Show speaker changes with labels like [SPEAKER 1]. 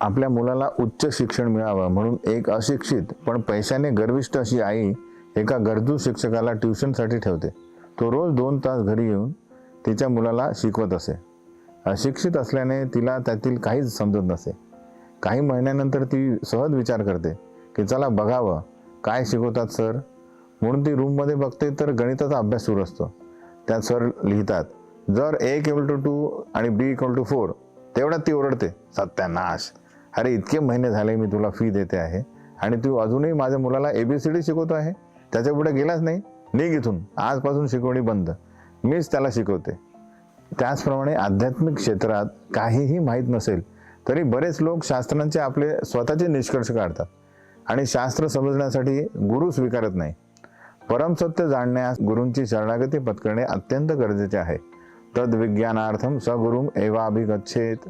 [SPEAKER 1] आपल्या मुलाला उच्च शिक्षण मिळावं म्हणून एक अशिक्षित पण पैशाने गर्विष्ठ अशी आई एका गरजू शिक्षकाला ट्युशनसाठी ठेवते. तो रोज 2 तास घरी येऊन तिच्या मुलाला शिकवत असे. अशिक्षित असल्याने तिला त्यातील काहीच समजत नसे. काही महिन्यानंतर ती सहज विचार करते की चला बघावं काय शिकवतात सर. म्हणून ती रूममध्ये बघते तर गणिताचा अभ्यास सुरू असतो. त्यात सर लिहितात जर A=2 आणि B=4. तेवढ्यात ती ओरडते, सत्यानाश, अरे इतके महिने झाले मी तुला फी देते आहे आणि तू अजूनही माझ्या मुलाला ABCD शिकवतो आहे. त्याच्या पुढे गेलाच नाही. निघ इथून, आजपासून शिकवणी बंद, मीच त्याला शिकवते. त्याचप्रमाणे आध्यात्मिक क्षेत्रात काहीही माहीत नसेल तरी बरेच लोक शास्त्रांचे आपले स्वतःचे निष्कर्ष काढतात आणि शास्त्र समजण्यासाठी गुरु स्वीकारत नाही. परमसत्य जाणण्यास गुरूंची शरणागती पत्करणे अत्यंत गरजेचे आहे. तद्विज्ञानार्थम सगुरुम एवाभिगच्छेत.